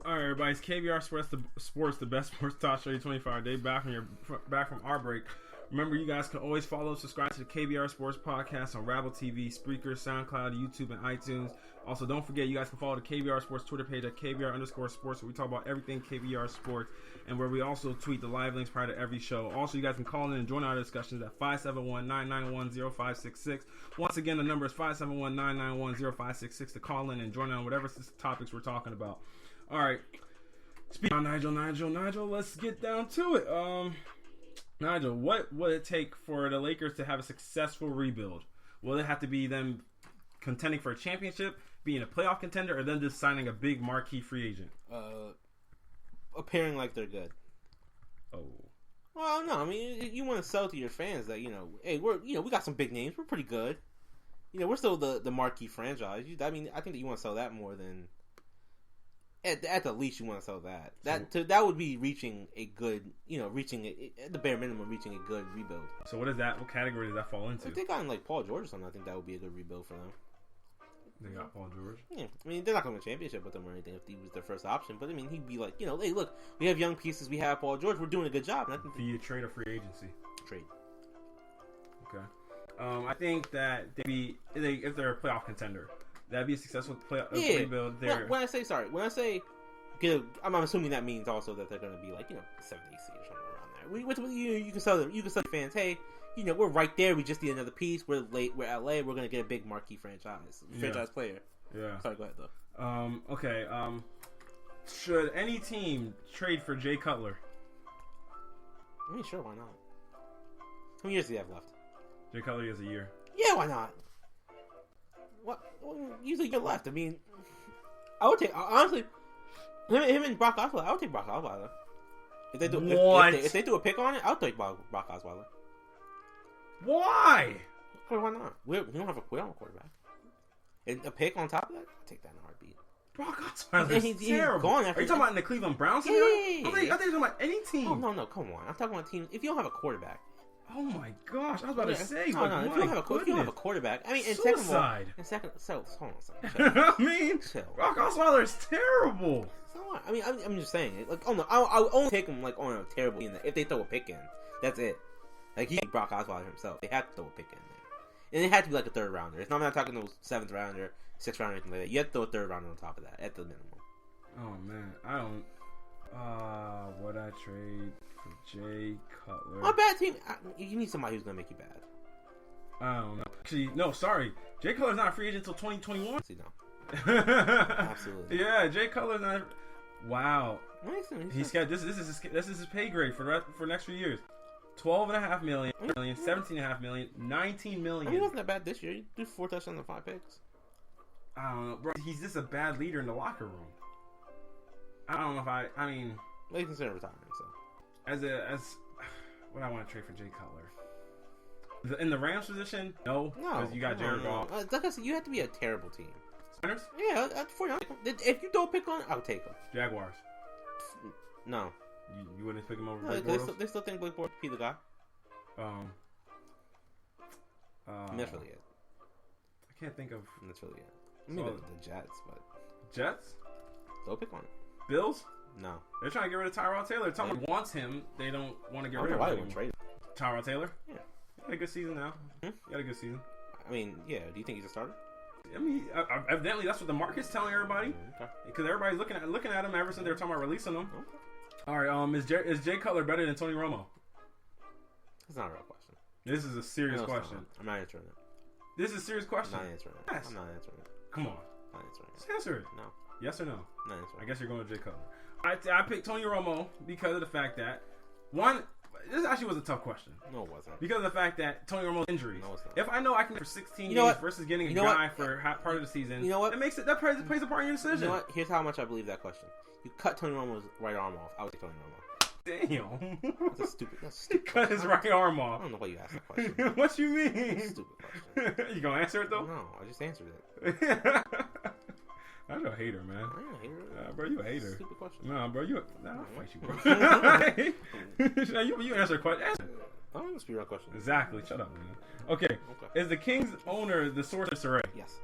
All right, everybody. It's KBR Sports, the best sports talk show. 25 day back from our break. Remember, you guys can always follow, subscribe to the KBR Sports Podcast on Rabble TV, Spreaker, SoundCloud, YouTube, and iTunes. Also, don't forget, you guys can follow the KBR Sports Twitter page at KBR_Sports, where we talk about everything KBR Sports, and where we also tweet the live links prior to every show. Also, you guys can call in and join our discussions at 571-991-0566. Once again, the number is 571-991-0566 to call in and join on whatever topics we're talking about. All right. Speaking of Nigel, let's get down to it. Nigel, what would it take for the Lakers to have a successful rebuild? Will it have to be them contending for a championship, being a playoff contender, or then just signing a big marquee free agent? Appearing like they're good. Oh. Well, no, I mean, you want to sell to your fans that, hey, we got some big names. We're pretty good. We're still the marquee franchise. I think that you want to sell that more than... At the least, you want to sell that. That would be reaching a good, at the bare minimum, reaching a good rebuild. So what category does that fall into? If they got like Paul George or something, I think that would be a good rebuild for them. They got Paul George? Yeah. I mean, they're not going to win a championship with him or anything if he was their first option. But, I mean, he'd be like, hey, look, we have young pieces. We have Paul George. We're doing a good job. And I think via trade or free agency? Trade. Okay. I think that if they're a playoff contender, that'd be a successful rebuild there. When I say I'm assuming that means also that they're going to be like, 7th, 8th seed or something around there. You can sell them. You can sell fans, hey, we're right there. We just need another piece. We're LA. We're going to get a big marquee franchise player. Yeah. Sorry, go ahead though. Okay. Should any team trade for Jay Cutler? I mean, sure, why not? How many years do you have left? Jay Cutler has a year. Yeah, why not? What? Usually you're left. I mean, I would take, honestly, him and Brock Osweiler. I would take Brock Osweiler. If they do, if they do a pick on it, I'll take Brock Osweiler. Why? Why not? We don't have a quarterback. And a pick on top of that, I'll take that in a heartbeat. Brock Osweiler is terrible. Are you talking about in the Cleveland Browns? Yeah. I think you're talking about any team. Oh, no, come on. I'm talking about a team. If you don't have a quarterback. Oh my gosh! I was about to say, no. If you don't have a quarterback, I mean, and suicide. Hold on a second. I mean, Brock Osweiler is terrible. I mean, I'm just saying. Like, oh no, I'll only take him like on a terrible team. If they throw a pick in, that's it. Like he's Brock Osweiler himself. They have to throw a pick in there, and it had to be like a third rounder. It's not. I'm not talking no 7th rounder, 6th rounder, anything like that. You have to throw a third rounder on top of that at the minimum. Oh man, I don't. Would I trade for Jay Cutler? A bad team. You need somebody who's gonna make you bad. I don't know. Actually, no. Sorry, Jay Cutler's not a free agent until 2021. See, no. Absolutely. Yeah, Jay Cutler's not. Wow. He's got this is his pay grade for next few years. $12.5 million, $17.5 million, $19 million. I mean, he wasn't that bad this year. He threw 4 touchdowns and 5 picks. I don't know, bro. He's just a bad leader in the locker room. I don't know if I mean. Well, he's considered retiring, so. As what I want to trade for Jay Cutler. In the Rams position, no, because you got Jared Goff. Like I said, you have to be a terrible team. Niners? Yeah, if you don't pick on it, I'll take them. Jaguars? No. You wouldn't pick him over? No, they still think Blake Bortles be the guy. That's really it. I can't think of. That's really it. I mean, the Jets, but Jets? Don't pick on it. Bills? No. They're trying to get rid of Tyrod Taylor. Someone wants him. They don't want to get rid of him. Why they wouldn't trade him? Tyrod Taylor? Yeah. He had a good season now. He had a good season. I mean, yeah. Do you think he's a starter? I mean, evidently that's what the market's telling everybody. Because everybody's looking at him ever since they were talking about releasing him. Okay. All right. Is Jay Cutler better than Tony Romo? That's not a real question. This is a serious question. I'm not answering it. This is a serious question. I'm not answering it. Yes. I'm not answering it. Come on. I'm not answering it. Just answer it. No. Yes or no? Not answering it. I guess you're going to Jay Cutler. I picked Tony Romo because of the fact that this actually was a tough question. No, it wasn't. Because of the fact that Tony Romo's injuries. No, it's not. If I know I can for 16 games versus getting a guy for part of the season, you know what? That plays a part in your decision. You know what? Here's how much I believe that question. You cut Tony Romo's right arm off. I would take Tony Romo. Damn. That's stupid. Cut his right arm off. I don't know why you asked that question. What you mean? That's a stupid question. You gonna answer it though? No, I just answered it. I'm a hater, man. I ain't a hater. Bro, you a hater. Stupid question. Nah, bro, I'll fight you, bro. You answer a question. Oh, that's a real question. Exactly. Shut up, man. Okay. Is the Kings owner the source of disarray? Yes.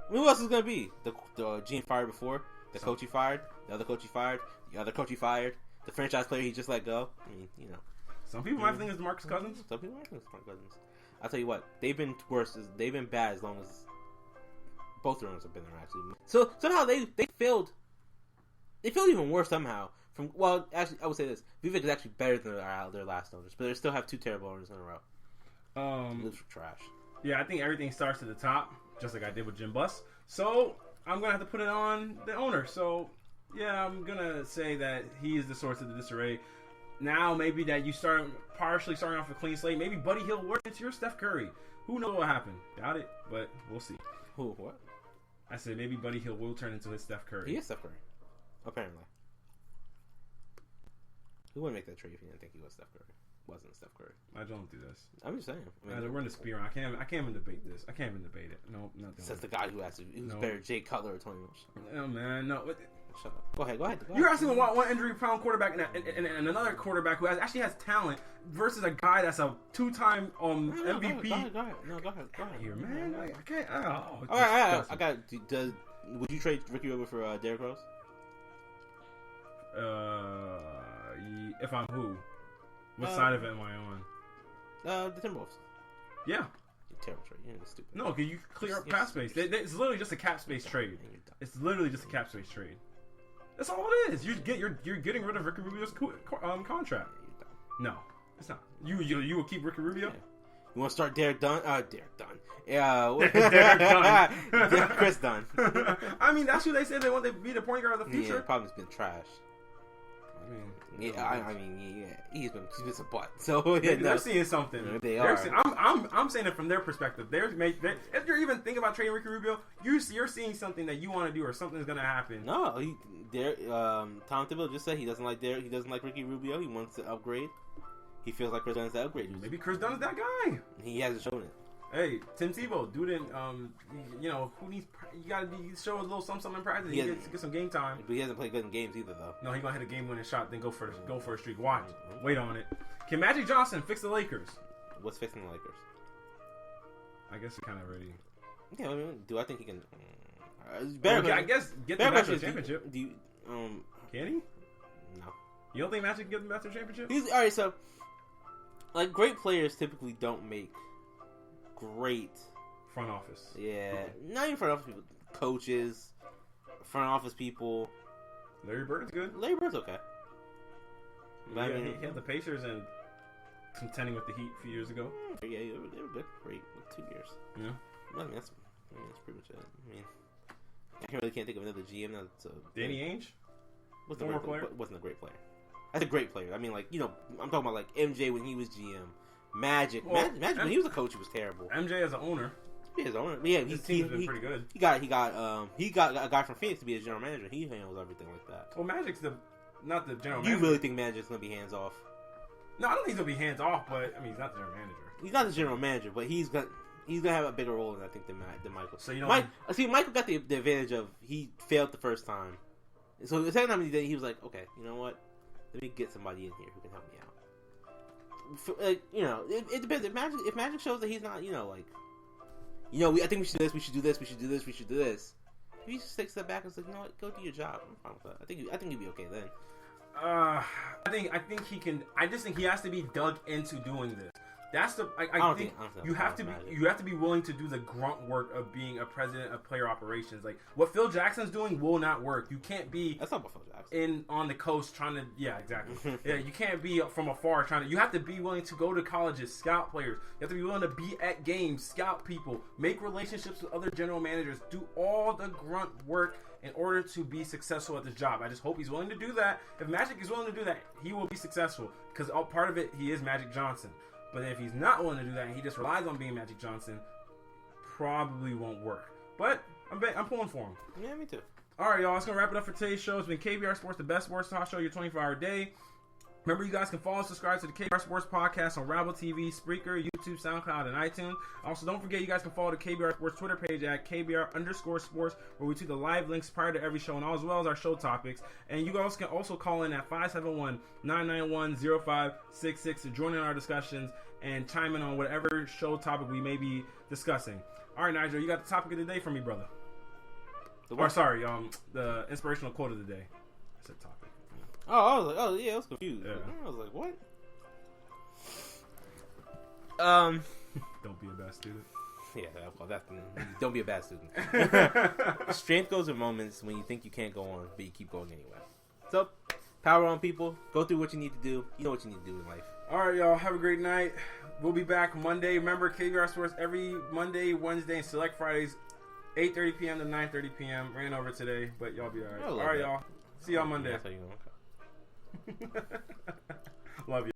I mean, who else is gonna be? The GM fired before, the coach he fired, the other coach he fired, the other coach he fired, the franchise player he just let go. I mean, you know. Some people might think it's DeMarcus Cousins. Some people might think it's DeMarcus Cousins. I'll tell you what, they've been worse. They've been bad as long as both owners have been there. Actually, so somehow they failed. They failed even worse somehow. Actually, I would say this: Vivek is actually better than their last owners, but they still have 2 terrible owners in a row. Those are trash. Yeah, I think everything starts at the top, just like I did with Jim Buss. So I'm gonna have to put it on the owner. So yeah, I'm gonna say that he is the source of the disarray. Now maybe that you partially starting off a clean slate. Maybe Buddy Hill works into your Steph Curry. Who knows what happened? Doubt it, but we'll see. Who? What? I said maybe Buddy Hill will turn into his Steph Curry. He is Steph Curry, apparently. Who wouldn't make that trade if he didn't think he was Steph Curry? Wasn't Steph Curry? I don't do this. I'm just saying. I mean, we're in the spear. I can't even debate this. I can't even debate it. No, not doing Says the guy who's better, Jay Cutler or Tony Welsh. No, man, no. Shut up. Go ahead. You're asking one injury-prone quarterback and another quarterback who actually has talent versus a guy that's a 2-time MVP. Go ahead. Here, man. I can't. All right. I got. Would you trade Ricky Rubio for Derrick Rose? If I'm who? What side of it am I on? The Timberwolves. Yeah. You're terrible trade. You're stupid. No, because you clear up cap space. It's literally just a cap space trade. It's literally just a cap space trade. That's all it is. You're getting rid of Ricky Rubio's contract. No, it's not. You will keep Ricky Rubio. Yeah. You want to start Derek Dunn? Derek Dunn. Yeah. Derek Dunn. Chris Dunn. I mean, that's who they said they want to be the point guard of the future. Yeah, the problem's been trash. He's been some butt. So they're seeing something. They are. I'm saying it from their perspective. If you're even thinking about trading Ricky Rubio, you're seeing something that you want to do or something's gonna happen. No, Tom Thibodeau just said he doesn't like Ricky Rubio. He wants to upgrade. He feels like Chris Dunn is the upgrade. Maybe Chris Dunn is that guy. He hasn't shown it. Hey, Tim Tebow, dude, who needs? You gotta show a little something in practice. He get some game time. But he hasn't played good in games either, though. No, he's gonna hit a game-winning shot, then go for a streak. Watch, wait on it. Can Magic Johnson fix the Lakers? What's fixing the Lakers? I guess it's kind of ready. Yeah, I mean, do I think he can? I guess get the Master Championship. Can he? No. You don't think Magic can get the Master Championship? All right. So, like, great players typically don't make great front office. Yeah, not even front office people. Coaches, front office people. Larry Bird's good. Larry Bird's okay. But yeah, he had the Pacers and contending with the Heat a few years ago. Yeah, they were good for 2 years. Yeah. I mean, that's pretty much it. I mean, I really can't think of another GM that's Danny Ainge? Wasn't a great player. That's a great player. I mean, like, I'm talking about like MJ when he was GM. Magic when he was a coach, he was terrible. MJ as an owner. Yeah, his owner. Yeah, his team has been pretty good. He got a guy from Phoenix to be his general manager. He handles everything like that. Well, Magic's not the general manager. You really think Magic's gonna be hands off? No, I don't think he's gonna be hands off, but I mean, he's not the general manager. He's not the general manager, but he's gonna have a bigger role than Michael. So Michael got the advantage of he failed the first time, so the second time he did, he was like, okay, you know what? Let me get somebody in here who can help me out. It depends. If Magic shows that he's not, I think we should do this, we should do this, we should do this, we should do this. If he just takes a step back and says, you know what, go do your job, I'm fine with that. I think he'd be okay then. I think he can. I just think he has to be dug into doing this. That's the. I think you have to be willing to do the grunt work of being a president of player operations. Like what Phil Jackson's doing will not work. You can't be. That's not what Phil Jackson. On the coast trying to. Yeah, exactly. Yeah, you can't be from afar trying to. You have to be willing to go to colleges, scout players. You have to be willing to be at games, scout people, make relationships with other general managers, do all the grunt work in order to be successful at this job. I just hope he's willing to do that. If Magic is willing to do that, he will be successful because part of it he is Magic Johnson. But if he's not willing to do that and he just relies on being Magic Johnson, probably won't work. But I'm pulling for him. Yeah, me too. All right, y'all. That's going to wrap it up for today's show. It's been KBR Sports, the best sports talk show, your 24-hour day. Remember, you guys can follow and subscribe to the KBR Sports Podcast on Rabble TV, Spreaker, YouTube, SoundCloud, and iTunes. Also, don't forget, you guys can follow the KBR Sports Twitter page at KBR_sports, where we tweet the live links prior to every show, and as well as our show topics. And you guys can also call in at 571-991-0566 to join in our discussions and chime in on whatever show topic we may be discussing. All right, Nigel, you got the topic of the day for me, brother. The inspirational quote of the day. I said topic. Oh, I was like, oh yeah, I was confused. Yeah. I was like, what? Don't be a bad student. Yeah, well, don't be a bad student. Strength goes in moments when you think you can't go on, but you keep going anyway. So, power on, people. Go through what you need to do. You know what you need to do in life. All right, y'all. Have a great night. We'll be back Monday. Remember, KBR Sports every Monday, Wednesday, and select Fridays, 8:30 p.m. to 9:30 p.m. Ran over today, but y'all be all right. All right, y'all. See y'all Monday. That's how you know. Love you.